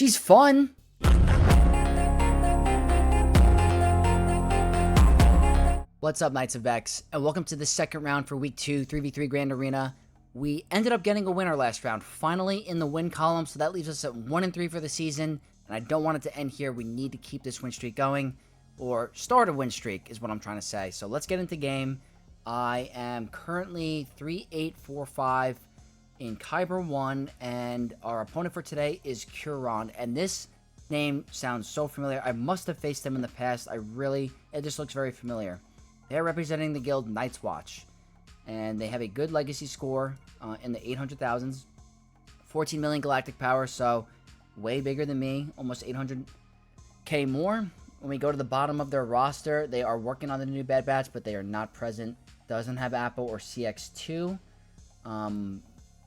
She's fun. What's up, Knights of Vex, and welcome to the second round for Week 2, 3v3 Grand Arena. We ended up getting a winner last round, finally in the win column, so that leaves us at 1-3 for the season, and I don't want it to end here. We need to keep this win streak going, or start a win streak is what I'm trying to say. So let's get into game. I am currently 3-8-4-5 in Kyber 1, and our opponent for today is Curon, and this name sounds so familiar. I must have faced them in the past. It just looks very familiar. They're representing the guild Night's Watch, and they have a good legacy score in the 800,000s, 14 million galactic power, so way bigger than me, almost 800k more. When we go to the bottom of their roster, they are working on the new Bad Batch, but they are not present. Doesn't have Apple or CX2.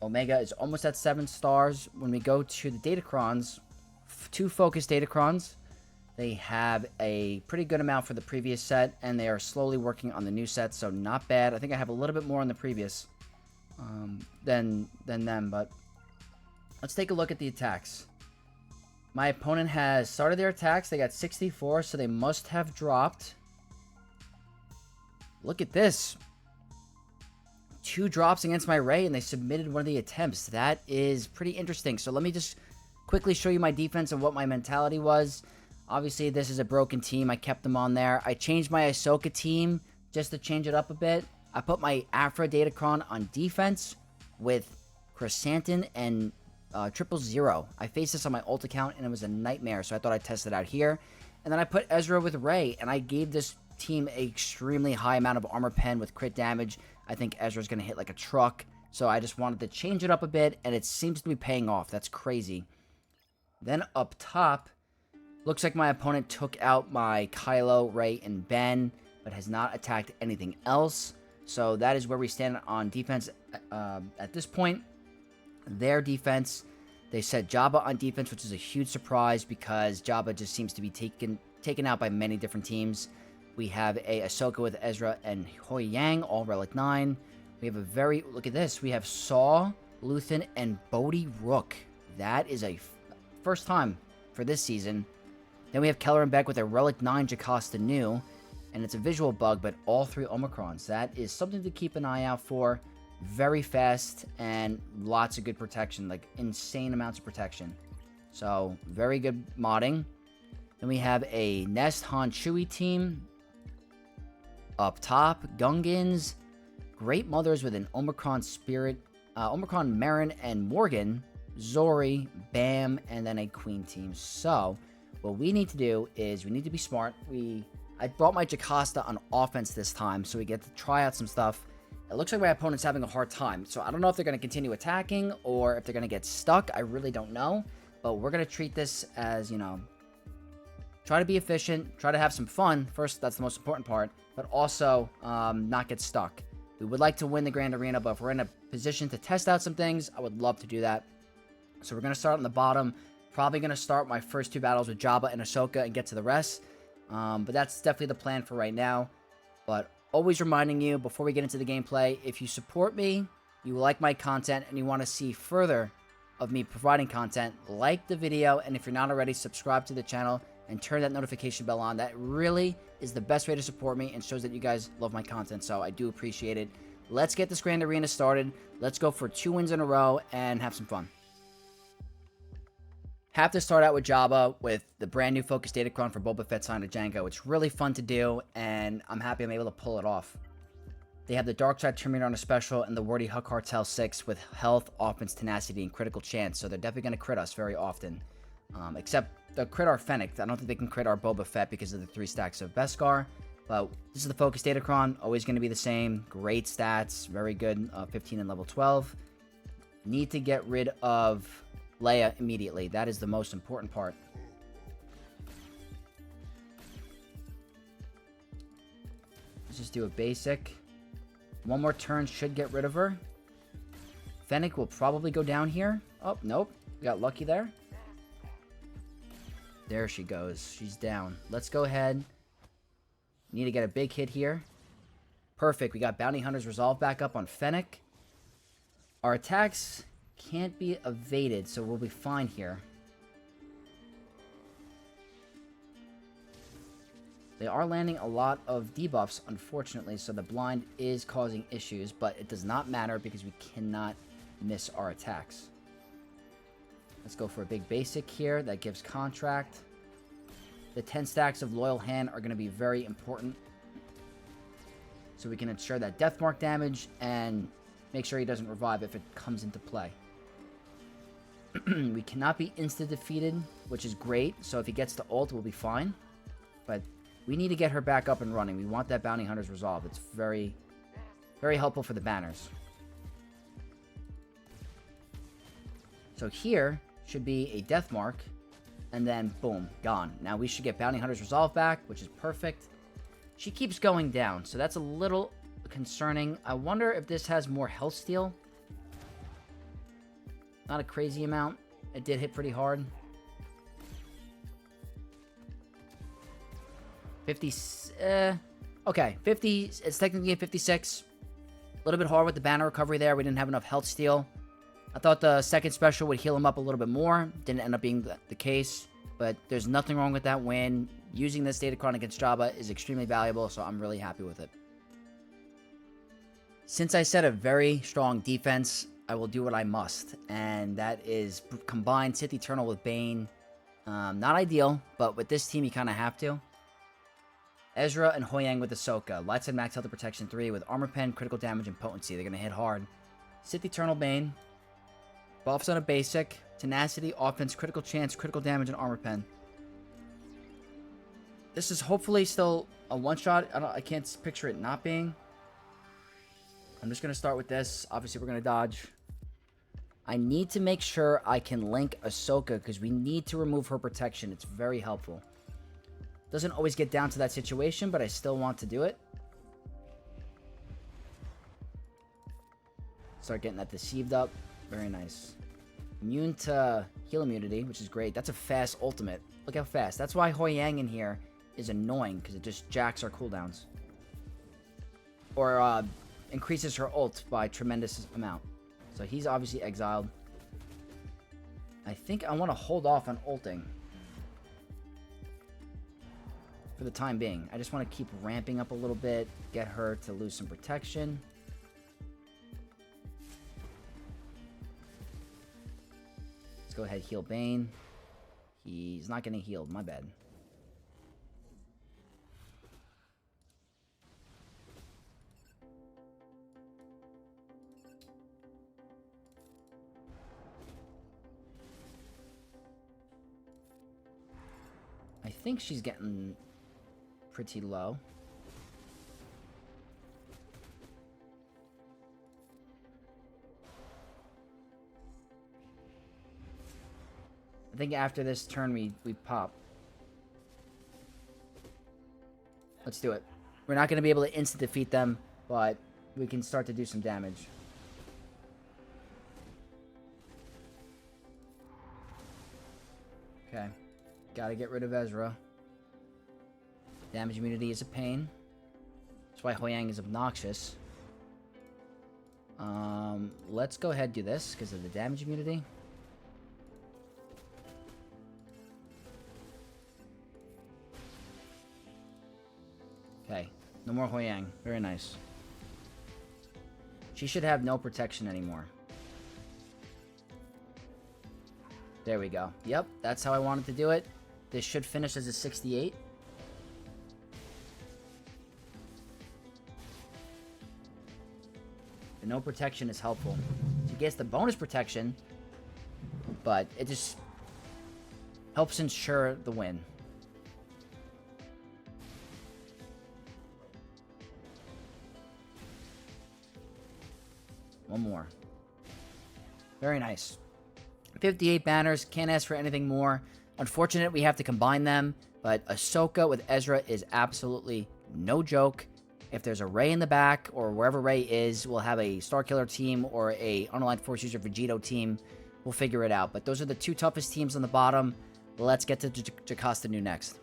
Omega is almost at 7 stars. When we go to the Datacrons, 2 focused Datacrons, they have a pretty good amount for the previous set, and they are slowly working on the new set, so not bad. I think I have a little bit more on the previous than them, but let's take a look at the attacks. My opponent has started their attacks. They got 64, so they must have dropped. Look at this. 2 drops against my Rey, and they submitted one of the attempts. That is pretty interesting. So let me just quickly show you my defense and what my mentality was. Obviously, this is a broken team. I kept them on there. I changed my Ahsoka team just to change it up a bit. I put my Afra Datacron on defense with Chrysanthemum and 000. I faced this on my ult account, and it was a nightmare, so I thought I'd test it out here. And then I put Ezra with Rey, and I gave this team an extremely high amount of armor pen with crit damage. I think Ezra's going to hit like a truck, so I just wanted to change it up a bit, and it seems to be paying off. That's crazy. Then up top, looks like my opponent took out my Kylo, Rey, and Ben, but has not attacked anything else. So that is where we stand on defense at this point. Their defense, they set Jabba on defense, which is a huge surprise because Jabba just seems to be taken out by many different teams. We have a Ahsoka with Ezra and Hoi Yang, all Relic 9. We have look at this. We have Saw, Luthen, and Bodhi Rook. That is a first time for this season. Then we have Keller and Beck with a Relic 9 Jocasta Nu, and it's a visual bug, but all 3 Omicrons. That is something to keep an eye out for. Very fast and lots of good protection, like insane amounts of protection. So, very good modding. Then we have a Nest Han Chewie team. Up top, Gungans, Great Mothers with an Omicron Spirit, Omicron Marin and Morgan, Zori, Bam, and then a Queen team. So, what we need to do is we need to be smart. I brought my Jocasta on offense this time, so we get to try out some stuff. It looks like my opponent's having a hard time, so I don't know if they're going to continue attacking or if they're going to get stuck. I really don't know, but we're going to treat this as, try to be efficient, try to have some fun. First, that's the most important part, but also not get stuck. We would like to win the Grand Arena, but if we're in a position to test out some things, I would love to do that. So we're going to start on the bottom. Probably going to start my first 2 battles with Jabba and Ahsoka and get to the rest. But that's definitely the plan for right now. But always reminding you, before we get into the gameplay, if you support me, you like my content, and you want to see further of me providing content, like the video, and if you're not already, subscribe to the channel and turn that notification bell on. That really is the best way to support me and shows that you guys love my content, so I do appreciate it. Let's get this Grand Arena started. Let's go for 2 wins in a row and have some fun. Have to start out with Jabba with the brand new Focus Datacron for Boba Fett signed to Django. It's really fun to do, and I'm happy I'm able to pull it off. They have the Dark Side Terminator on a special and the Wordy Huck Cartel 6 with health, offense, tenacity, and critical chance, so they're definitely going to crit us very often. Except they'll crit our Fennec. I don't think they can crit our Boba Fett because of the 3 stacks of Beskar. But this is the Focus Datacron, always going to be the same. Great stats, very good, 15 and level 12. Need to get rid of Leia immediately. That is the most important part. Let's just do a basic. 1 more turn should get rid of her. Fennec will probably go down here. Oh, nope. We got lucky there. There she goes. She's down. Let's go ahead. Need to get a big hit here. Perfect. We got Bounty Hunter's Resolve back up on Fennec. Our attacks can't be evaded, so we'll be fine here. They are landing a lot of debuffs, unfortunately, so the blind is causing issues, but it does not matter because we cannot miss our attacks. Let's go for a big basic here that gives contract. The 10 stacks of Loyal Hand are going to be very important, so we can ensure that death mark damage and make sure he doesn't revive if it comes into play. We cannot be insta-defeated, which is great, so if he gets to ult, we'll be fine. But we need to get her back up and running. We want that Bounty Hunter's resolve. It's very, very helpful for the banners. So here should be a death mark, and then boom, gone. Now we should get Bounty Hunter's resolve back, which is perfect. She keeps going down, so that's a little concerning. I wonder if this has more health steal. Not a crazy amount. It did hit pretty hard. 50, okay, 50, it's technically a 56. A little bit hard with the banner recovery there. We didn't have enough health steal. I thought the second special would heal him up a little bit more. Didn't end up being the case, but there's nothing wrong with that win. Using this Datacron against Jabba is extremely valuable, so I'm really happy with it. Since I set a very strong defense, I will do what I must, and that is combine Sith Eternal with Bane. Not ideal, but with this team, you kind of have to. Ezra and Huyang with Ahsoka. Light side max health and protection 3 with armor pen, critical damage, and potency. They're going to hit hard. Sith Eternal Bane. Buffs on a basic. Tenacity, offense, critical chance, critical damage, and armor pen. This is hopefully still a one-shot. I can't picture it not being. I'm just going to start with this. Obviously, we're going to dodge. I need to make sure I can link Ahsoka because we need to remove her protection. It's very helpful. Doesn't always get down to that situation, but I still want to do it. Start getting that deceived up. Very nice. Immune to heal immunity, which is great. That's a fast ultimate. Look how fast. That's why Huyang in here is annoying, because it just jacks our cooldowns. Or increases her ult by a tremendous amount. So he's obviously exiled. I think I want to hold off on ulting. For the time being. I just want to keep ramping up a little bit. Get her to lose some protection. Let's go ahead, heal Bane. He's not getting healed. My bad. I think she's getting pretty low. I think after this turn we pop. Let's do it. We're not going to be able to instant defeat them, but we can start to do some damage. Okay. Gotta get rid of Ezra. Damage immunity is a pain. That's why Huyang is obnoxious. Let's go ahead and do this because of the damage immunity. Okay, no more Huyang. Very nice. She should have no protection anymore. There we go. Yep, that's how I wanted to do it. This should finish as a 68. The no protection is helpful. She gets the bonus protection, but it just helps ensure the win. One more. Very nice. 58 banners. Can't ask for anything more. Unfortunate we have to combine them, but Ahsoka with Ezra is absolutely no joke. If there's a Rey in the back, or wherever Rey is, we'll have a Starkiller team or a Unaligned Force User Vegito team. We'll figure it out. But those are the two toughest teams on the bottom. Let's get to Jocasta Nu next.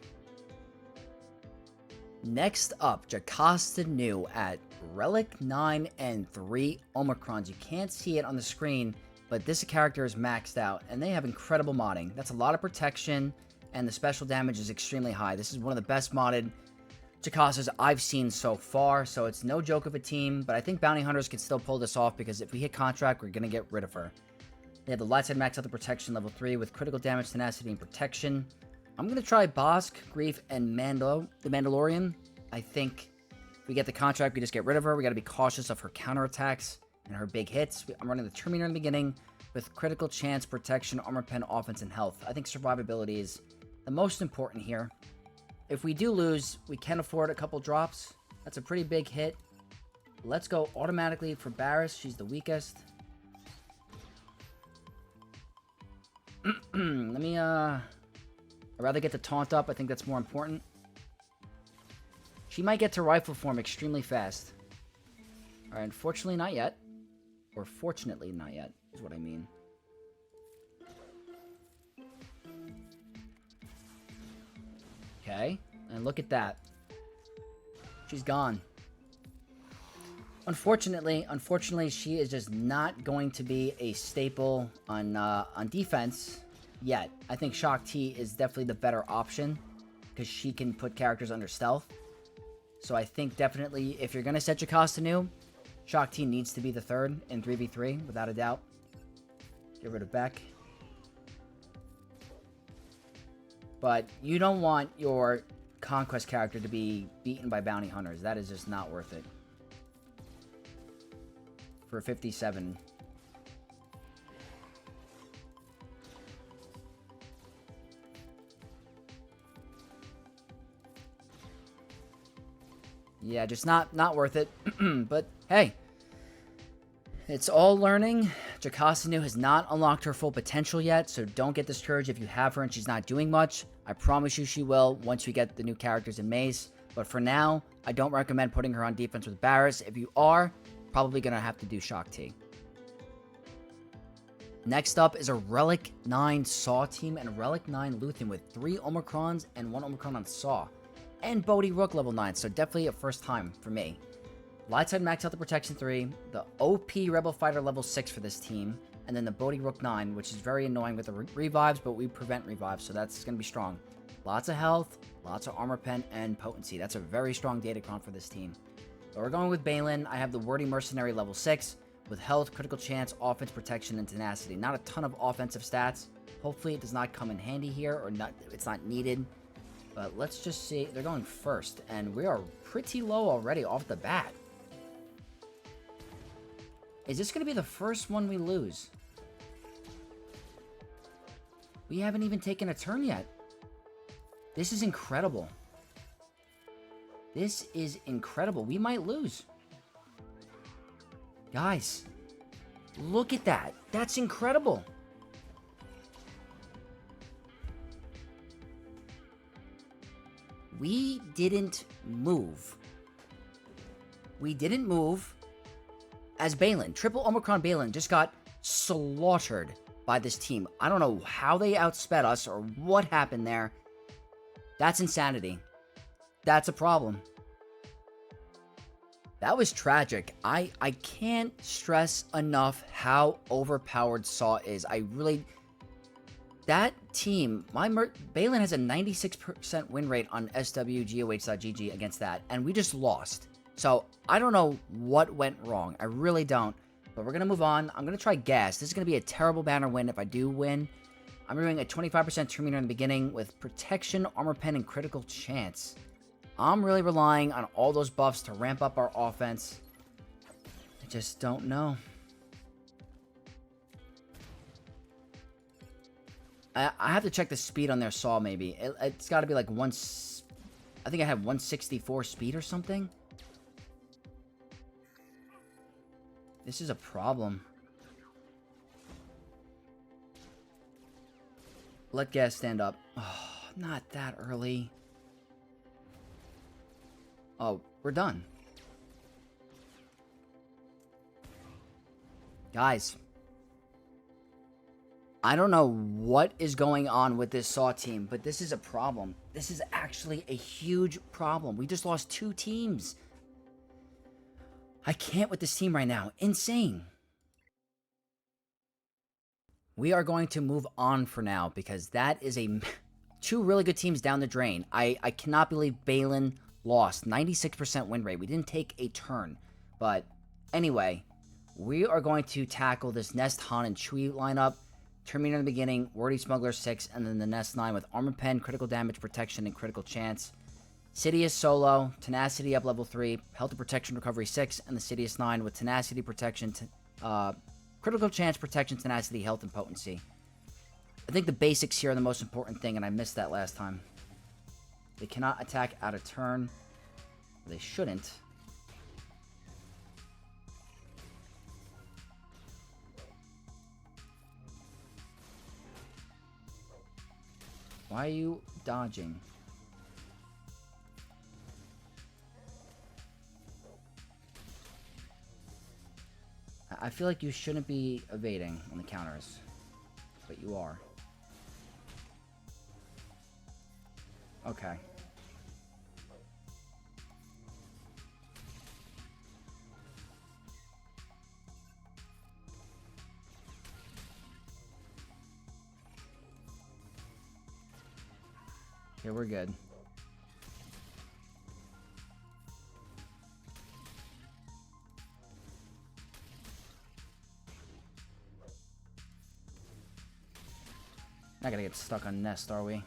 Next up, Jocasta Nu at Relic 9 and 3 Omicrons. You can't see it on the screen, but this character is maxed out, and they have incredible modding. That's a lot of protection, and the special damage is extremely high. This is one of the best modded Jocastas I've seen so far, so it's no joke of a team, but I think Bounty Hunters can still pull this off because if we hit contract, we're going to get rid of her. They have the light side max out the protection level 3 with critical damage, tenacity, and protection. I'm going to try Bosk, Grief, and the Mandalorian. I think if we get the contract, we just get rid of her. We got to be cautious of her counterattacks and her big hits. I'm running the Terminator in the beginning with critical chance, protection, armor pen, offense, and health. I think survivability is the most important here. If we do lose, we can afford a couple drops. That's a pretty big hit. Let's go automatically for Barriss. She's the weakest. I'd rather get the taunt up. I think that's more important. She might get to rifle form extremely fast. Alright, unfortunately not yet. Or fortunately not yet, is what I mean. Okay, and look at that. She's gone. Unfortunately, she is just not going to be a staple on defense yet. I think Shaak Ti is definitely the better option because she can put characters under stealth. So I think definitely if you're going to set Jocasta Nu, Shaak Ti needs to be the third in 3v3 without a doubt. Get rid of Beck. But you don't want your Conquest character to be beaten by Bounty Hunters. That is just not worth it. For 57. Yeah, just not worth it. But hey, it's all learning. Jocasta Nu has not unlocked her full potential yet, so don't get discouraged if you have her and she's not doing much. I promise you she will once we get the new characters in Maze. But for now, I don't recommend putting her on defense with Barriss. If you are, probably going to have to do Shaak Ti. Next up is a Relic 9 Saw team and a Relic 9 Luthen with 3 Omicrons and 1 Omicron on Saw. And Bodhi Rook level 9, so definitely a first time for me. Lightside max out the protection 3, the OP Rebel Fighter level 6 for this team, and then the Bodhi Rook 9, which is very annoying with the revives, but we prevent revives, so that's going to be strong. Lots of health, lots of armor pen, and potency. That's a very strong datacron for this team. So we're going with Baylan. I have the Wordy Mercenary level 6 with health, critical chance, offense, protection, and tenacity. Not a ton of offensive stats. Hopefully it does not come in handy here, or not. It's not needed. But let's just see. They're going first, and we are pretty low already off the bat. Is this going to be the first one we lose? We haven't even taken a turn yet. This is incredible. This is incredible. We might lose. Guys, look at that. That's incredible. We didn't move. We didn't move as Baylan. Triple Omicron Baylan just got slaughtered by this team. I don't know how they outsped us or what happened there. That's insanity. That's a problem. That was tragic. I can't stress enough how overpowered Saw is. I really... That team, Baylan has a 96% win rate on SWGOH.GG against that, and we just lost. So, I don't know what went wrong. I really don't. But we're going to move on. I'm going to try Gas. This is going to be a terrible banner win if I do win. I'm doing a 25% Terminator in the beginning with Protection, Armor Pen, and Critical Chance. I'm really relying on all those buffs to ramp up our offense. I just don't know. I have to check the speed on their Saw, maybe. It's got to be like I think I have 164 speed or something. This is a problem. Let Gas stand up. Oh, not that early. Oh, we're done. Guys. I don't know what is going on with this Saw team, but this is a problem. This is actually a huge problem. We just lost 2 teams. I can't with this team right now. Insane. We are going to move on for now because that is 2 really good teams down the drain. I cannot believe Baylan lost. 96% win rate. We didn't take a turn. But anyway, we are going to tackle this Nest, Han, and Chewie lineup. Terminator in the beginning, Wordy Smuggler 6, and then the Nest 9 with Armor Pen, Critical Damage, Protection, and Critical Chance. Sidious solo, Tenacity up level 3, Health and Protection Recovery 6, and the Sidious 9 with Tenacity, Protection, Critical Chance, Protection, Tenacity, Health, and Potency. I think the basics here are the most important thing, and I missed that last time. They cannot attack out of turn. They shouldn't. Why are you dodging? I feel like you shouldn't be evading on the counters, but you are. Okay. Okay, we're good. Not gonna get stuck on Nest, are we?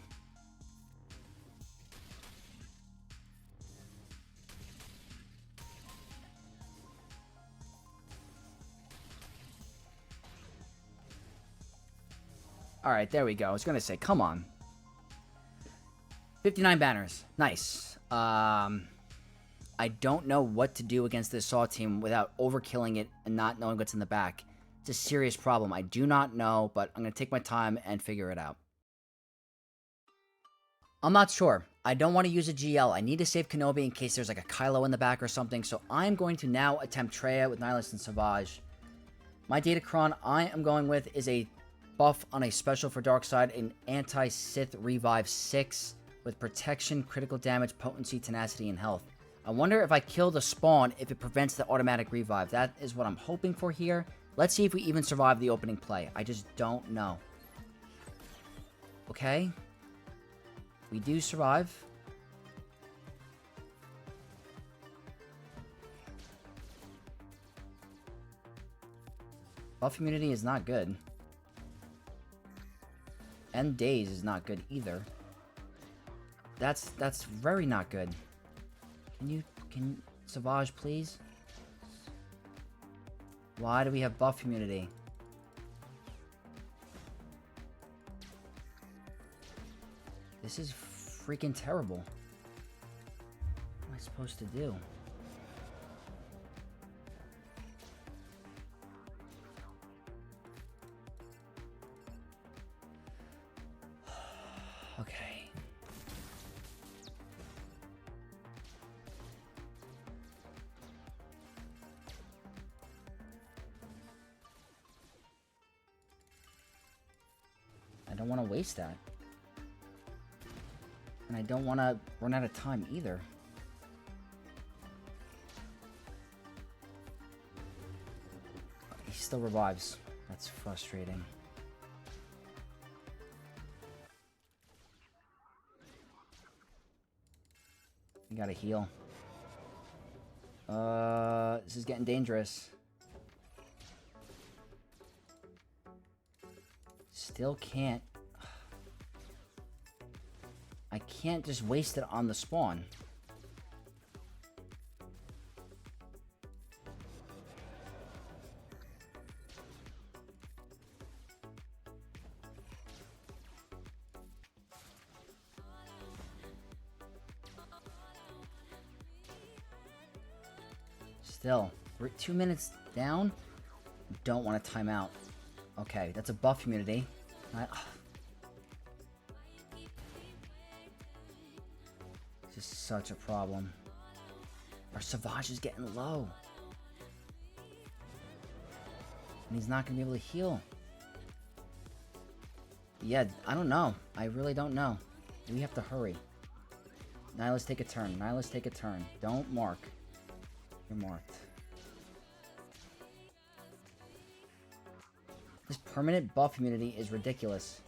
Alright, there we go. I was gonna say, come on. 59 banners. Nice. I don't know what to do against this Saw team without overkilling it and not knowing what's in the back. It's a serious problem. I do not know, but I'm going to take my time and figure it out. I'm not sure. I don't want to use a GL. I need to save Kenobi in case there's like a Kylo in the back or something, so I'm going to now attempt Traya with Nihilist and Savage. My Datacron I am going with is a buff on a special for Darkside, an Anti-Sith Revive 6 with Protection, Critical Damage, Potency, Tenacity, and Health. I wonder if I kill the spawn if it prevents the automatic revive. That is what I'm hoping for here. Let's see if we even survive the opening play. I just don't know. Okay. We do survive. Buff immunity is not good. And daze is not good either. That's very not good. Can Savage please? Why do we have buff immunity? This is freaking terrible. What am I supposed to do? Okay. I don't want to waste that. And I don't want to run out of time either. He still revives. That's frustrating. We gotta heal. This is getting dangerous. Still can't. I can't just waste it on the spawn. Still, we're 2 minutes down. Don't want to time out. Okay, that's a buff immunity. This is such a problem. Our Savage is getting low. And he's not going to be able to heal. Yeah, I don't know. I really don't know. We have to hurry. Nihilist, take a turn. Nihilist, take a turn. Don't mark. You're marked. This permanent buff immunity is ridiculous.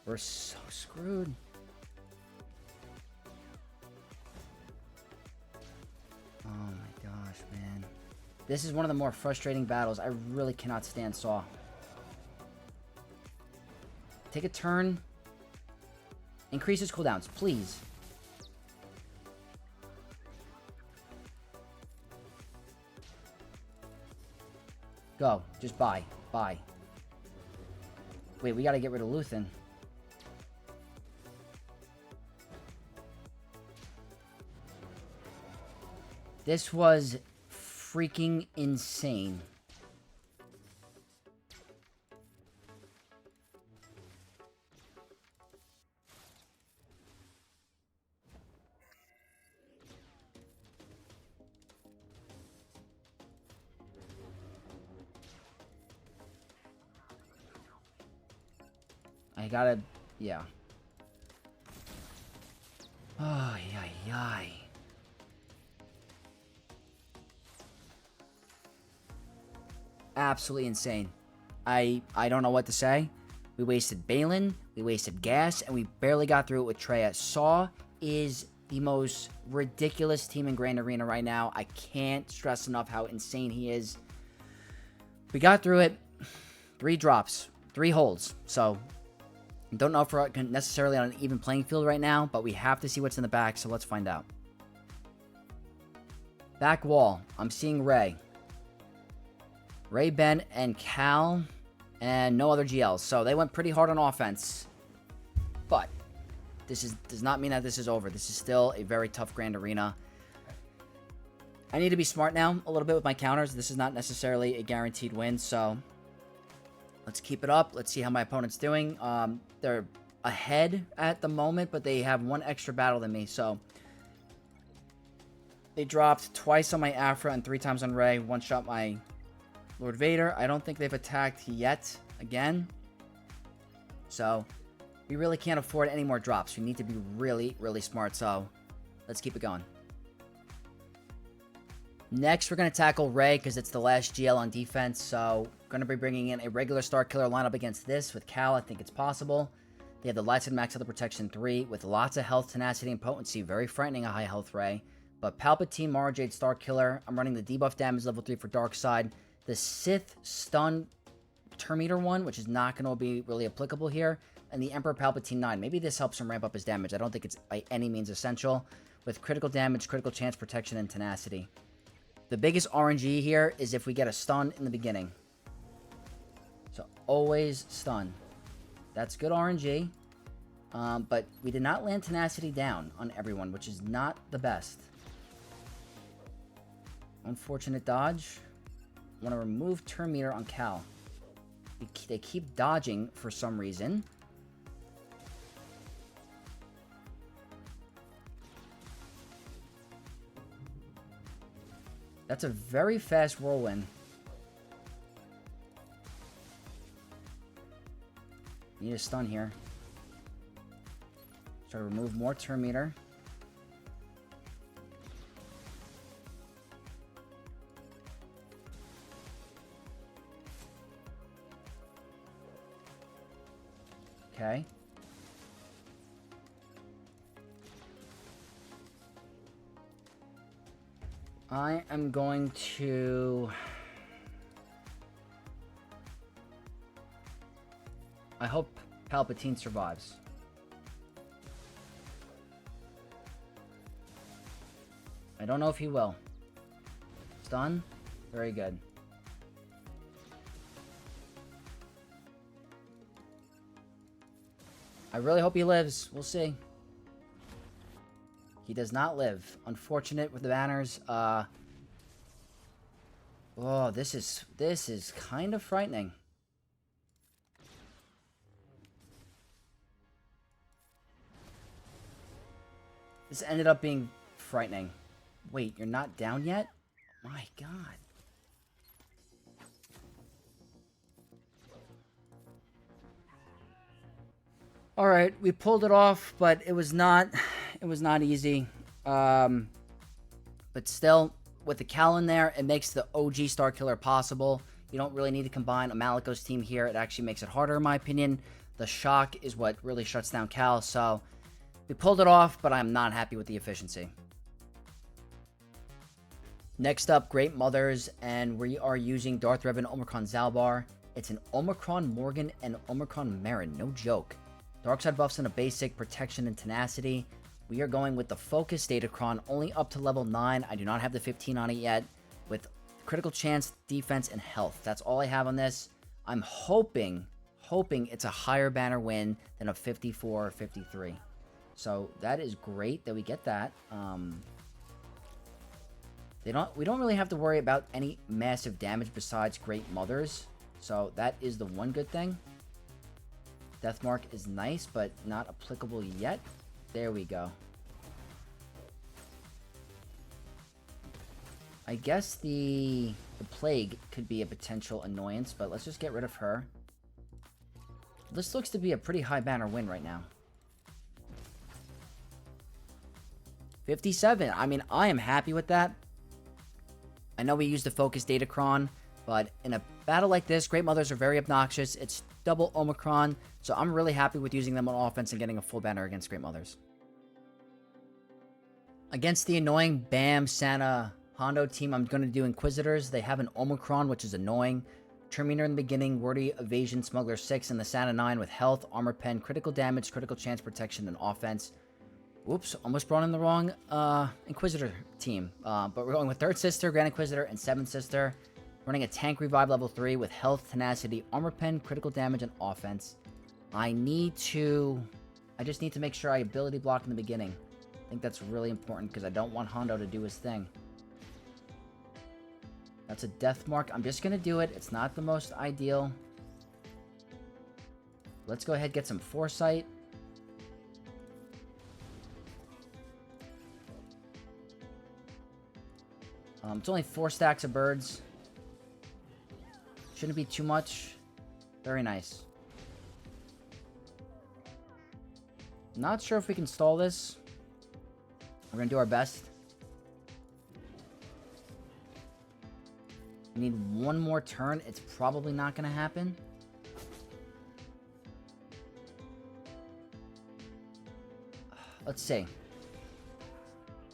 We're so screwed. Oh my gosh, man. This is one of the more frustrating battles. I really cannot stand Saw. Take a turn. Increase his cooldowns, please. Go. Just buy. Buy. Wait, we gotta get rid of Luthen. This was freaking insane. I gotta... yeah. Oh, yay. Absolutely insane. I don't know what to say. We wasted Baylan, we wasted gas, and we barely got through it with Traya. Saw is the most ridiculous team in Grand Arena right now. I can't stress enough how insane he is. We got through it. 3 drops, 3 holds. So, don't know if we're necessarily on an even playing field right now, but we have to see what's in the back, so let's find out. Back wall. I'm seeing Rey, Ben, and Cal, and no other GLs. So they went pretty hard on offense. But this does not mean that this is over. This is still a very tough Grand Arena. I need to be smart now a little bit with my counters. This is not necessarily a guaranteed win, so let's keep it up. Let's see how my opponent's doing. They're ahead at the moment, but they have 1 extra battle than me, so they dropped twice on my Afra and 3 times on Rey. 1-shot my Lord Vader. I don't think they've attacked yet again. So we really can't afford any more drops. We need to be really, really smart. So let's keep it going. Next, we're going to tackle Rey because it's the last GL on defense. So going to be bringing in a regular Starkiller lineup against this with Cal. I think it's possible. They have the lights and max health protection 3 with lots of health, tenacity, and potency. Very frightening, a high health Rey. But Palpatine, Mara Jade, Starkiller. I'm running the debuff damage level 3 for Darkside. The Sith stun Terminator one, which is not going to be really applicable here. And the Emperor Palpatine 9. Maybe this helps him ramp up his damage. I don't think it's by any means essential. With critical damage, critical chance, protection, and tenacity. The biggest RNG here is if we get a stun in the beginning. So always stun. That's good RNG. But we did not land tenacity down on everyone, which is not the best. Unfortunate dodge. I want to remove turn meter on Cal. They keep dodging for some reason. That's a very fast whirlwind. Need a stun here. Try to remove more turn meter. Okay. I am going to... I hope Palpatine survives. I don't know if he will. Stun? Very good. I really hope he lives. We'll see. He does not live. Unfortunate with the banners. Oh, this is kind of frightening. This ended up being frightening. Wait, you're not down yet? My God. All right, we pulled it off, but it was not easy. But still, with the Cal in there, it makes the OG Starkiller possible. You don't really need to combine a Malicos team here. It actually makes it harder, in my opinion. The shock is what really shuts down Cal, so we pulled it off, but I'm not happy with the efficiency. Next up, Great Mothers, and we are using Darth Revan Omicron Zalbar. It's an Omicron Morgan and Omicron Marin, no joke. Dark side buffs and a basic protection and tenacity. We are going with the Focus Datacron, only up to level 9. I do not have the 15 on it yet, with critical chance, defense, and health. That's all I have on this. I'm hoping it's a higher banner win than a 54 or 53. So that is great that we get that. We don't really have to worry about any massive damage besides Great Mothers. So that is the one good thing. Deathmark is nice, but not applicable yet. There we go. I guess the Plague could be a potential annoyance, but let's just get rid of her. This looks to be a pretty high banner win right now. 57. I mean, I am happy with that. I know we used the Focus Datacron, but in a battle like this, Great Mothers are very obnoxious. It's double Omicron, so I'm really happy with using them on offense and getting a full banner against Great Mothers. Against the annoying Bam, Santa, Hondo team, I'm going to do Inquisitors. They have an Omicron, which is annoying. Terminator in the beginning, Wordy, Evasion, Smuggler 6, and the Santa 9 with health, armor pen, critical damage, critical chance protection, and offense. Whoops, almost brought in the wrong Inquisitor team. But we're going with 3rd Sister, Grand Inquisitor, and 7th Sister. Running a Tank Revive level 3 with health, tenacity, armor pen, critical damage, and offense. I just need to make sure I ability block in the beginning. I think that's really important because I don't want Hondo to do his thing. That's a death mark. I'm just going to do it. It's not the most ideal. Let's go ahead and get some foresight. It's only 4 stacks of birds. Shouldn't be too much. Very nice. Not sure if we can stall this. We're going to do our best. We need one more turn. It's probably not going to happen. Let's see.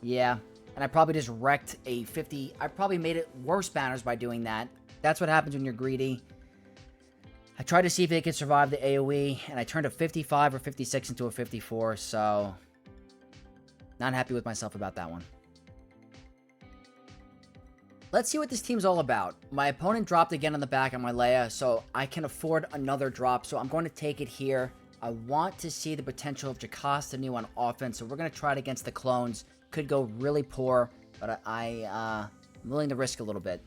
Yeah. And I probably just wrecked a 50. I probably made it worse banners by doing that. That's what happens when you're greedy. I tried to see if they could survive the AoE, and I turned a 55 or 56 into a 54, so not happy with myself about that one. Let's see what this team's all about. My opponent dropped again on the back on my Leia, so I can afford another drop, so I'm going to take it here. I want to see the potential of Jocasta Nu on offense, so we're going to try it against the clones. Could go really poor, but I'm willing to risk a little bit.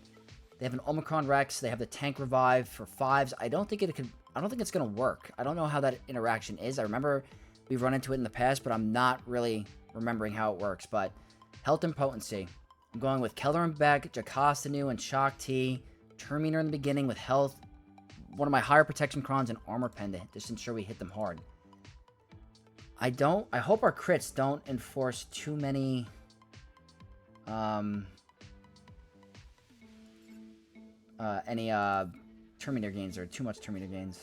They have an Omicron Rex. They have the Tank Revive for 5s. I don't think it's going to work. I don't know how that interaction is. I remember we've run into it in the past, but I'm not really remembering how it works. But health and potency. I'm going with Keller and Beck, Jocasta Nu, and Shock T. Terminator in the beginning with health. One of my higher protection crons and armor pen to just ensure we hit them hard. I hope our crits don't enforce too many Terminator gains or too much Terminator gains.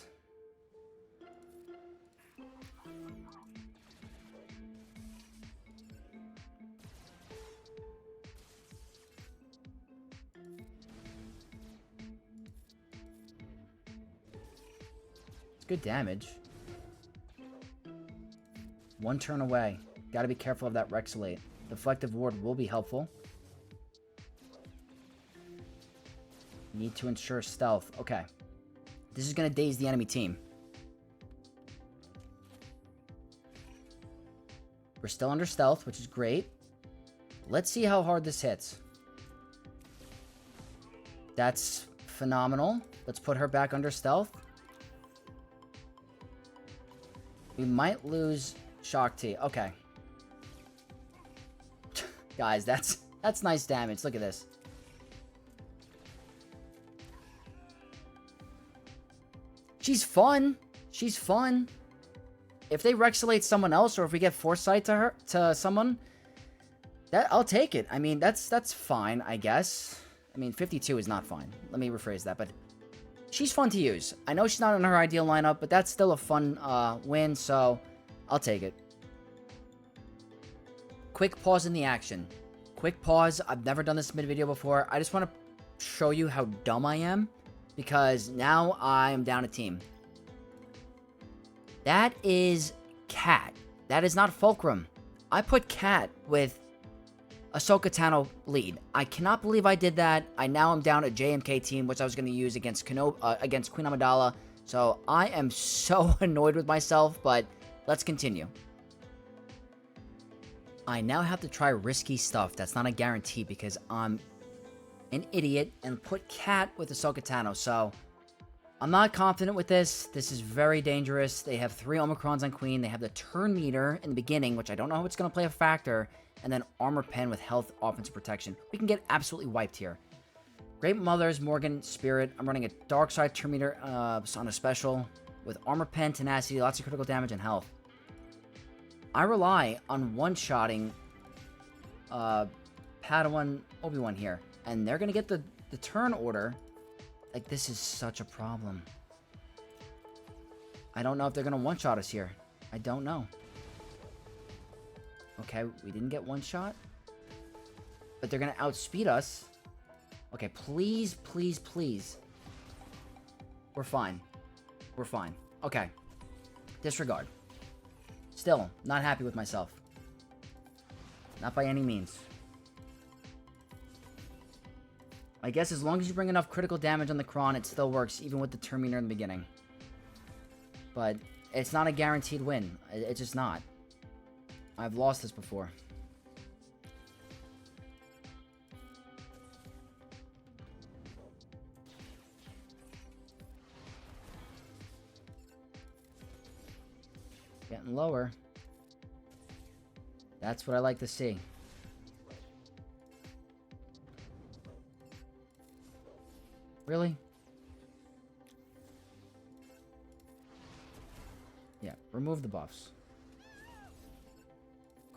It's good damage. One turn away. Gotta be careful of that Rexolate. Deflective Ward will be helpful. Need to ensure stealth. Okay. This is going to daze the enemy team. We're still under stealth, which is great. Let's see how hard this hits. That's phenomenal. Let's put her back under stealth. We might lose Shock T. Okay. Guys, that's nice damage. Look at this. She's fun. She's fun. If they Rexolate someone else, or if we get Foresight to someone, I'll take it. I mean, that's fine, I guess. I mean, 52 is not fine. Let me rephrase that, but she's fun to use. I know she's not in her ideal lineup, but that's still a fun win, so I'll take it. Quick pause in the action. Quick pause. I've never done this mid-video before. I just want to show you how dumb I am, because now I'm down a team. That is Cat. That is not Fulcrum. I put Cat with Ahsoka Tano lead. I cannot believe I did that. I now am down a JMK team, which I was going to use against Queen Amidala. So I am so annoyed with myself, but let's continue. I now have to try risky stuff. That's not a guarantee because I'm an idiot and put Cat with Ahsoka Tano. So I'm not confident with this. This is very dangerous. They have 3 Omicrons on Queen. They have the turn meter in the beginning, which I don't know how it's going to play a factor. And then Armor Pen with health, offensive protection. We can get absolutely wiped here. Great Mothers, Morgan, Spirit. I'm running a Dark Side turn meter on a special with Armor Pen, Tenacity, lots of critical damage, and health. I rely on one-shotting Padawan Obi-Wan here. And they're going to get the turn order. Like, this is such a problem. I don't know if they're going to one-shot us here. I don't know. Okay, we didn't get one shot. But they're going to outspeed us. Okay, please, please, please. We're fine. We're fine. Okay. Disregard. Still, not happy with myself. Not by any means. I guess as long as you bring enough critical damage on the Kron, it still works, even with the Terminator in the beginning. But it's not a guaranteed win. It's just not. I've lost this before. Getting lower. That's what I like to see. Really? Yeah, remove the buffs.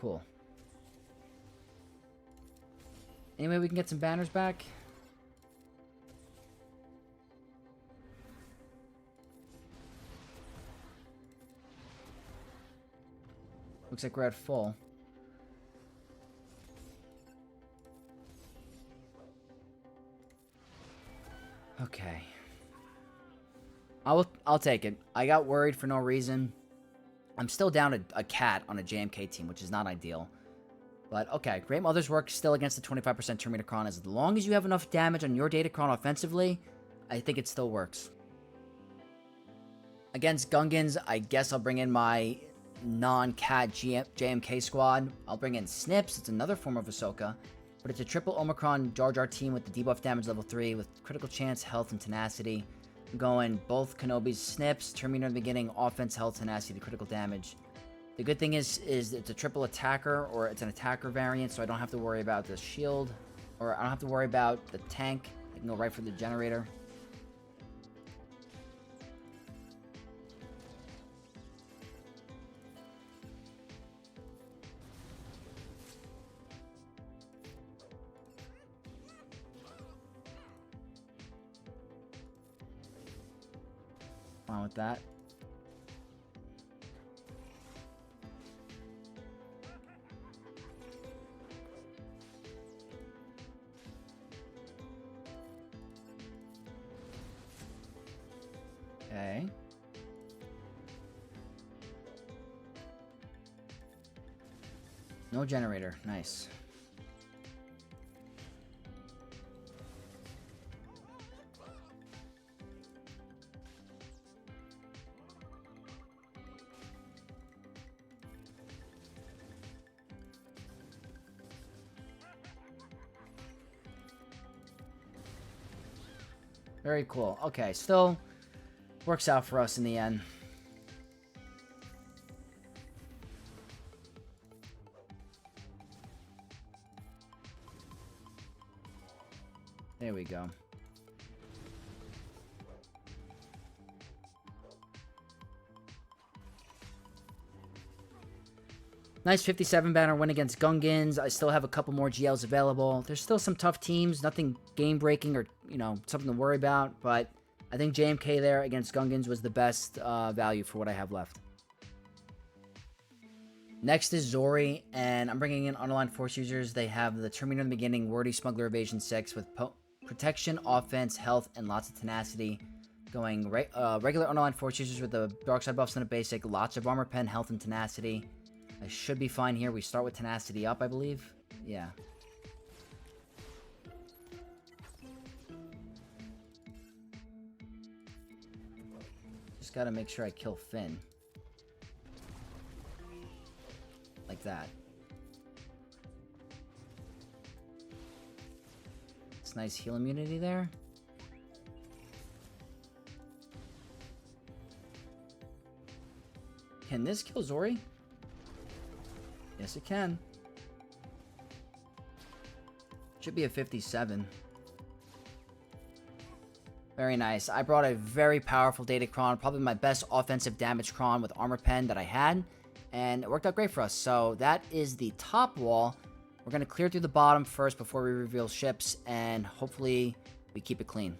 Cool. Anyway, we can get some banners back. Looks like we're at full. Okay. I'll take it. I got worried for no reason. I'm still down a Cat on a JMK team, which is not ideal. But, okay. Great Mother's work still against the 25% Terminator Kron. As long as you have enough damage on your Data Kron offensively, I think it still works. Against Gungans, I guess I'll bring in my non-Cat JMK squad. I'll bring in Snips. It's another form of Ahsoka. But it's a triple Omicron Jar Jar team with the debuff damage level 3 with critical chance, health, and tenacity. I'm going both Kenobi's Snips, Terminator in the beginning, offense, health, tenacity, critical damage. The good thing is it's a triple attacker, or it's an attacker variant, so I don't have to worry about the shield, or I don't have to worry about the tank. I can go right for the generator. Fine with that. Okay. No generator. Nice. Very cool. Okay, still works out for us in the end. There we go. Nice 57 banner win against Gungans. I still have a couple more GLs available. There's still some tough teams. Nothing game-breaking or, you know, something to worry about. But I think JMK there against Gungans was the best value for what I have left. Next is Zori, and I'm bringing in underlined force users. They have the Terminator in the beginning, Wordy, Smuggler, Evasion 6 with protection, offense, health, and lots of tenacity. Going regular underlined force users with the dark side buffs and a basic, lots of armor pen, health, and tenacity. I should be fine here. We start with tenacity up, I believe. Yeah. Just gotta make sure I kill Finn. Like that. It's nice heal immunity there. Can this kill Zori? Yes, it can. Should be a 57. Very nice. I brought a very powerful Datacron, probably my best offensive damage cron with armor pen that I had, and it worked out great for us. So that is the top wall. We're going to clear through the bottom first before we reveal ships, and hopefully we keep it clean.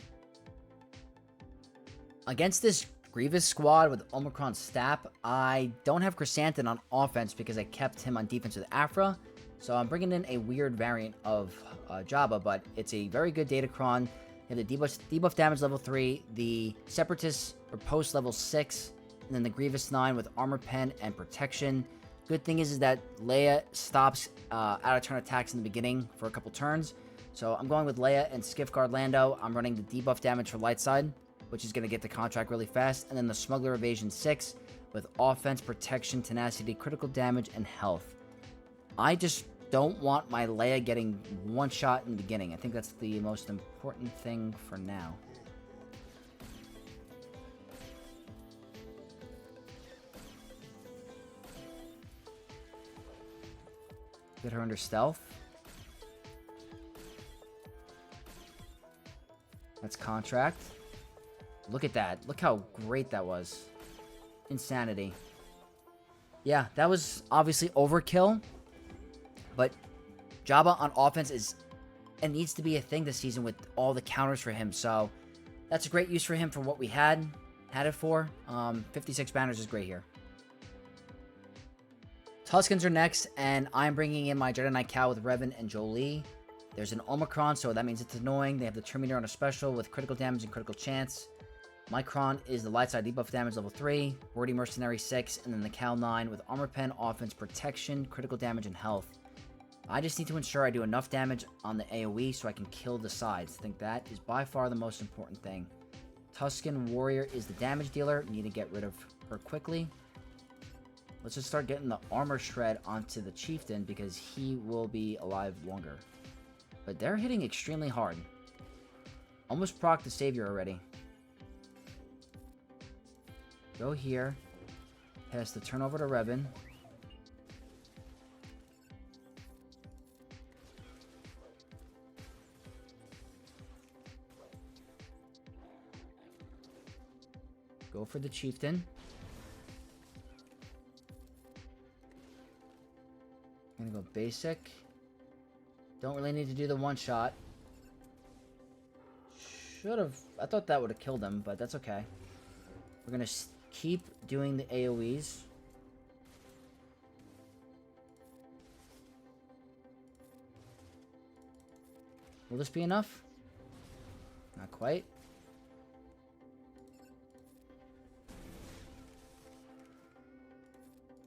Against this Grievous squad with Omicron Stap, I don't have Chrysanthemum on offense because I kept him on defense with Afra. So I'm bringing in a weird variant of Jabba, but it's a very good Datacron. You have the debuff damage level 3, the Separatist Riposte level 6, and then the Grievous 9 with armor pen and protection. Good thing is that Leia stops out of turn attacks in the beginning for a couple turns. So I'm going with Leia and Skiff Guard Lando. I'm running the debuff damage for light side, which is going to get the contract really fast. And then the Smuggler Evasion 6 with offense, protection, tenacity, critical damage, and health. I just don't want my Leia getting one shot in the beginning. I think that's the most important thing for now. Get her under stealth. That's contract. Look at that. Look how great that was. Insanity. Yeah, that was obviously overkill. But Jabba on offense it needs to be a thing this season with all the counters for him. So that's a great use for him for what we had it for. 56 banners is great here. Tuskens are next, and I'm bringing in my Jedi Knight Cow with Revan and Jolie. There's an Omicron, so that means it's annoying. They have the Terminator on a special with critical damage and critical chance. My Cron is the light side debuff damage level 3, Wordy Mercenary 6, and then the Cal 9 with armor pen, offense, protection, critical damage, and health. I just need to ensure I do enough damage on the AoE so I can kill the sides. I think that is by far the most important thing. Tusken Warrior is the damage dealer. Need to get rid of her quickly. Let's just start getting the armor shred onto the Chieftain because he will be alive longer. But they're hitting extremely hard. Almost proc the Savior already. Go here. Pass the turn over to Revan. Go for the Chieftain. I'm gonna go basic. Don't really need to do the one shot. Should've. I thought that would have killed him, but that's okay. We're gonna keep doing the AoEs. Will this be enough? Not quite.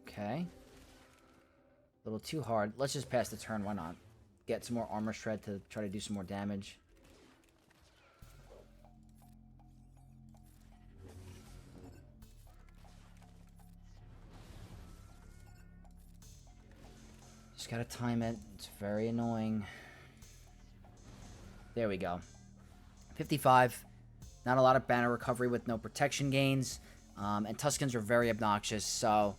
Okay. A little too hard. Let's just pass the turn. Why not? Get some more armor shred to try to do some more damage. Just gotta time it. It's very annoying. There we go. 55. Not a lot of banner recovery with no protection gains. And Tuskens are very obnoxious, so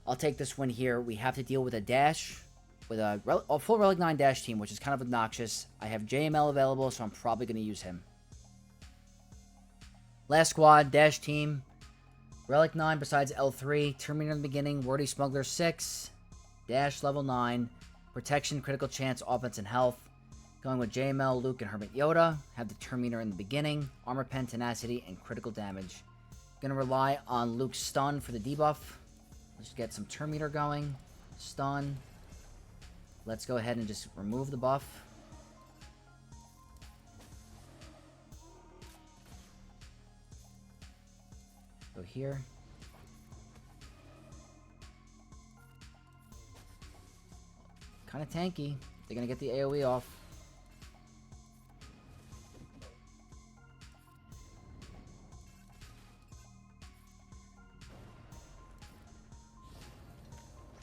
I'll take this win here. We have to deal with a dash, with a full Relic 9 dash team, which is kind of obnoxious. I have JML available, so I'm probably going to use him. Last squad, dash team. Relic 9 besides L3, Terminator in the beginning, Wordy Smuggler 6, dash level 9, protection, critical chance, offense, and health. Going with JML, Luke, and Hermit Yoda. Have the turn meter in the beginning. Armor Pen, Tenacity, and critical damage. Gonna rely on Luke's stun for the debuff. Let's get some turn meter going. Stun. Let's go ahead and just remove the buff. Go here. Kind of tanky. They're gonna get the AoE off.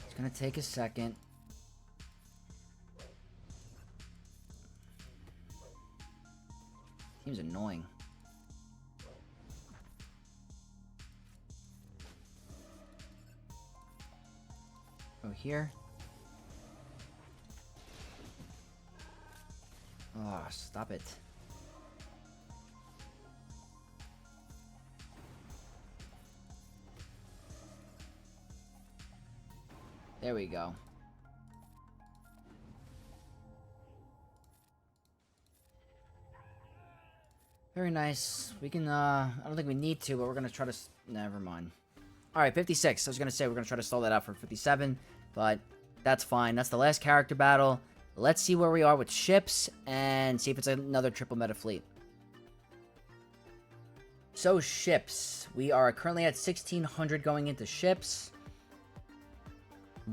It's gonna take a second. Seems annoying. Go here. Oh, stop it. There we go. Very nice. We can, I don't think we need to, but we're gonna try to... Never mind. Alright, 56. I was gonna say we're gonna try to stall that out for 57, but that's fine. That's the last character battle. Let's see where we are with ships, and see if it's another triple meta fleet. So, ships. We are currently at 1,600 going into ships.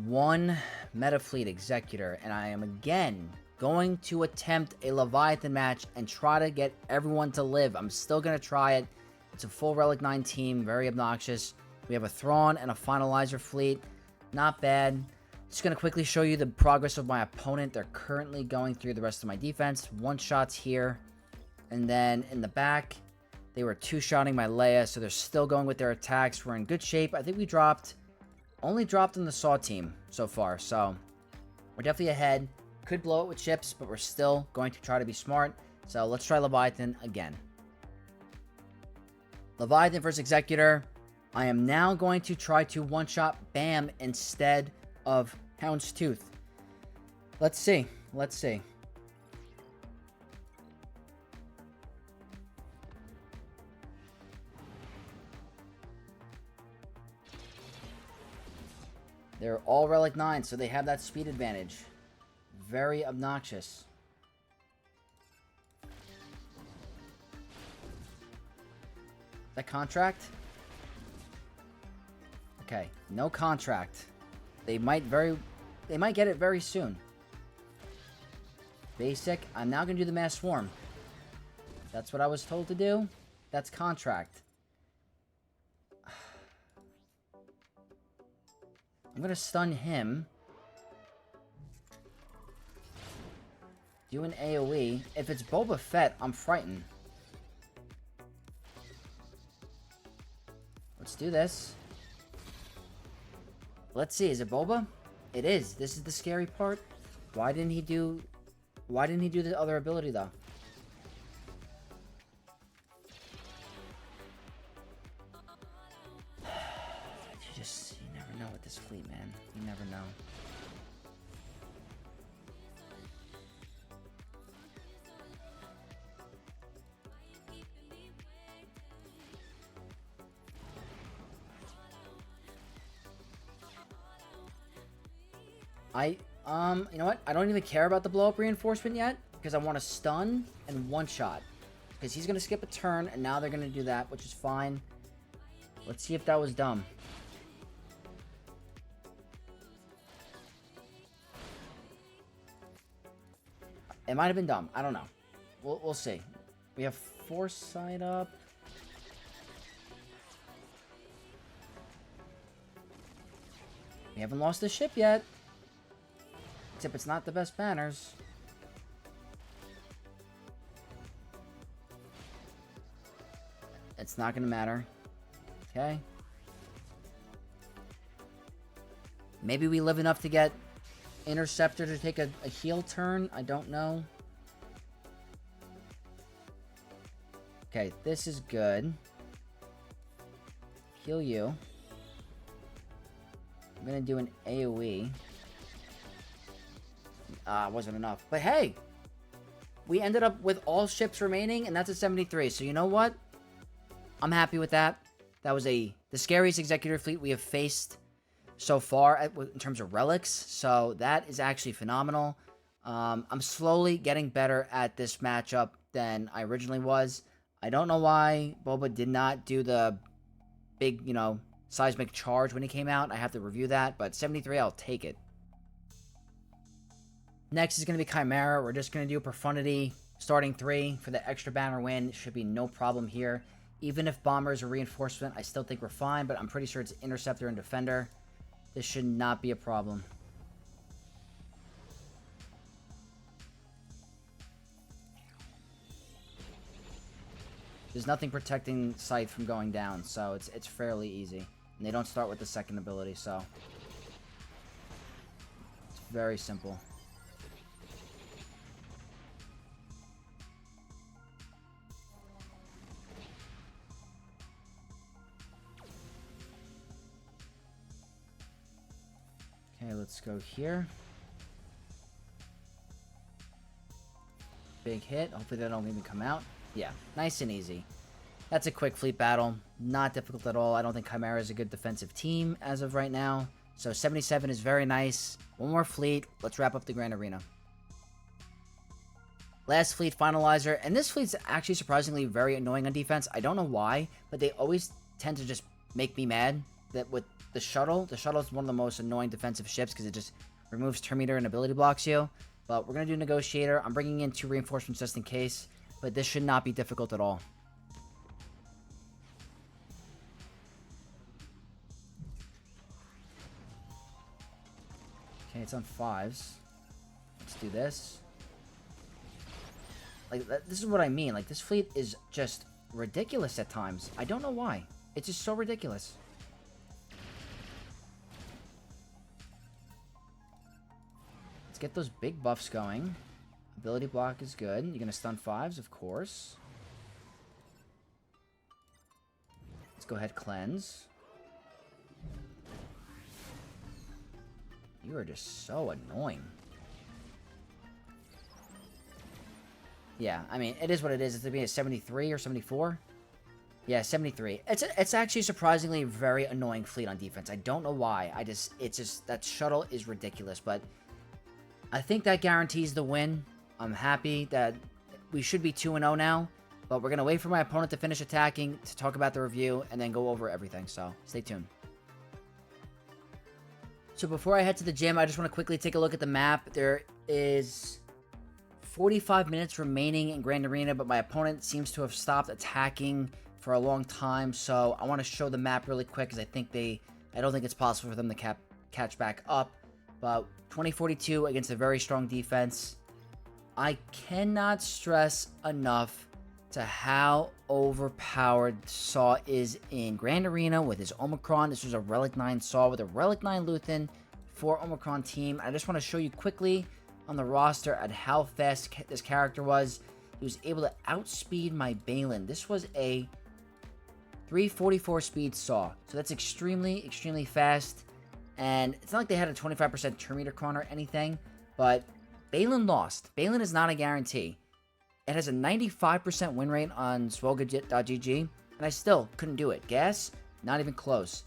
1 meta fleet Executor, and I am again going to attempt a Leviathan match and try to get everyone to live. I'm still going to try it. It's a full Relic 9 team, very obnoxious. We have a Thrawn and a Finalizer fleet. Not bad. Just going to quickly show you the progress of my opponent. They're currently going through the rest of my defense. 1-shots here. And then in the back, they were 2-shotting my Leia, so they're still going with their attacks. We're in good shape. I think we only dropped in the Saw team so far, so we're definitely ahead. Could blow it with ships, but we're still going to try to be smart. So let's try Leviathan again. Leviathan versus Executor. I am now going to try to 1-shot Bam instead of Houndstooth. Let's see. Let's see. They're all Relic 9, so they have that speed advantage. Very obnoxious. That contract? Okay, no contract. They might get it very soon. Basic. I'm now going to do the Mass Swarm. That's what I was told to do. That's contract. I'm going to stun him. Do an AoE. If it's Boba Fett, I'm frightened. Let's do this. Let's see. Is it Boba? It is. This is the scary part. Why didn't he do the other ability though? You never know with this fleet, man. You never know. You know what? I don't even care about the blow-up reinforcement yet, because I want to stun and 1-shot. Because he's going to skip a turn, and now they're going to do that, which is fine. Let's see if that was dumb. It might have been dumb. I don't know. We'll see. We have Foresight up. We haven't lost the ship yet. Except it's not the best banners. It's not going to matter. Okay. Maybe we live enough to get Interceptor to take a heal turn. I don't know. Okay, this is good. Heal you. I'm going to do an AoE. Wasn't enough. But hey! we ended up with all ships remaining, and that's a 73. So you know what? I'm happy with that. That was the scariest Executor fleet we have faced so far in terms of relics. So that is actually phenomenal. I'm slowly getting better at this matchup than I originally was. I don't know why Boba did not do the big, seismic charge when he came out. I have to review that, but 73, I'll take it. Next is going to be Chimera. We're just going to do Profundity, starting 3 for the extra banner win. Should be no problem here. Even if Bomber is a reinforcement, I still think we're fine, but I'm pretty sure it's Interceptor and Defender. This should not be a problem. There's nothing protecting Scythe from going down, so it's fairly easy. And they don't start with the second ability, so it's very simple. Okay, let's go here. Big hit. Hopefully they don't even come out. Yeah, nice and easy. That's a quick fleet battle. Not difficult at all. I don't think Chimera is a good defensive team as of right now. So 77 is very nice. One more fleet. Let's wrap up the Grand Arena. Last fleet, Finalizer. And this fleet's actually surprisingly very annoying on defense. I don't know why, but they always tend to just make me mad. That with the shuttle is one of the most annoying defensive ships because it just removes turn meter and ability blocks you. But we're going to do Negotiator. I'm bringing in 2 reinforcements just in case. But this should not be difficult at all. Okay, it's on 5s. Let's do this. Like, this is what I mean. Like, this fleet is just ridiculous at times. I don't know why. It's just so ridiculous. Let's get those big buffs going. Ability block is good. You're going to stun 5s, of course. Let's go ahead, cleanse. You are just so annoying. Yeah, I mean, it is what it is. It's going to be a 73 or 74. Yeah, 73. It's actually surprisingly very annoying fleet on defense. I don't know why. It's just that shuttle is ridiculous, but I think that guarantees the win. I'm happy that we should be 2-0 now, but we're going to wait for my opponent to finish attacking to talk about the review and then go over everything, so stay tuned. So before I head to the gym, I just want to quickly take a look at the map. There is 45 minutes remaining in Grand Arena, but my opponent seems to have stopped attacking for a long time, so I want to show the map really quick because I don't think it's possible for them to catch back up, but 2042 against a very strong defense. I cannot stress enough to how overpowered Saw is in Grand Arena with his Omicron. This was a Relic 9 Saw with a Relic 9 Luthen for Omicron team. I just want to show you quickly on the roster at how fast this character was. He was able to outspeed my Baylan. This was a 344 speed Saw. So that's extremely, extremely fast. And it's not like they had a 25% turn meter con or anything, but Baylan lost. Baylan is not a guarantee. It has a 95% win rate on swellgajit.gg, and I still couldn't do it. Gas, not even close.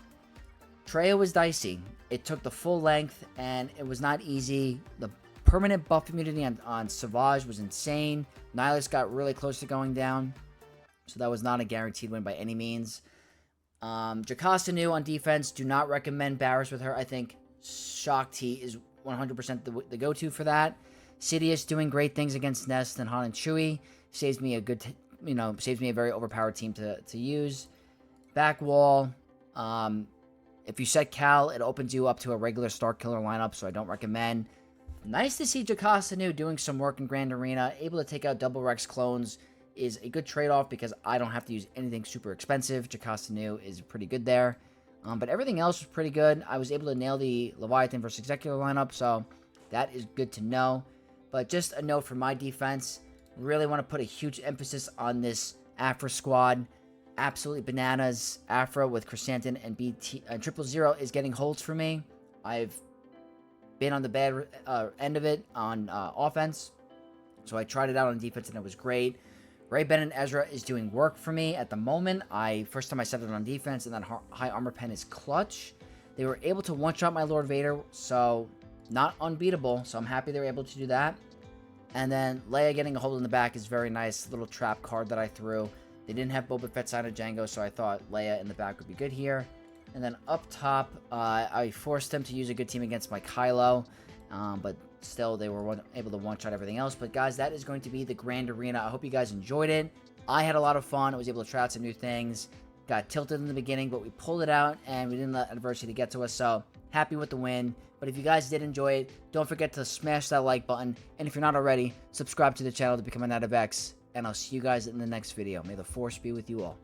Traya was dicey. It took the full length, and it was not easy. The permanent buff immunity on Savage was insane. Nihilus got really close to going down, so that was not a guaranteed win by any means. Jocasta Nu on defense, do not recommend Barris with her. I think Shock T is 100% the go-to for that. Sidious doing great things against Nest and Han and Chewie. Saves me saves me a very overpowered team to use. Back wall. If you set Cal, it opens you up to a regular Starkiller lineup, so I don't recommend. Nice to see Jocasta Nu doing some work in Grand Arena. Able to take out double Rex clones is a good trade-off because I don't have to use anything super expensive. Jocasta Nu is pretty good there. But everything else was pretty good. I was able to nail the Leviathan versus Executor lineup, so that is good to know. But just a note for my defense, really want to put a huge emphasis on this Afra squad. Absolutely bananas. Afra with Chrysanthemum and BT 000 is getting holds for me. I've been on the bad end of it on offense. So I tried it out on defense, and it was great. Ray, Ben, and Ezra is doing work for me at the moment. First time I set it on defense, and that high armor pen is clutch. They were able to one-shot my Lord Vader, so not unbeatable. So I'm happy they were able to do that. And then Leia getting a hold in the back is very nice. Little trap card that I threw. They didn't have Boba Fett side of Django, so I thought Leia in the back would be good here. And then up top, I forced them to use a good team against my Kylo. But still, they were able to one-shot everything else. But guys, that is going to be the Grand Arena. I hope you guys enjoyed it. I had a lot of fun. I was able to try out some new things. Got tilted in the beginning, but we pulled it out, and we didn't let adversity get to us. So, happy with the win. But if you guys did enjoy it, don't forget to smash that like button. And if you're not already, subscribe to the channel to become a Knight of X. And I'll see you guys in the next video. May the Force be with you all.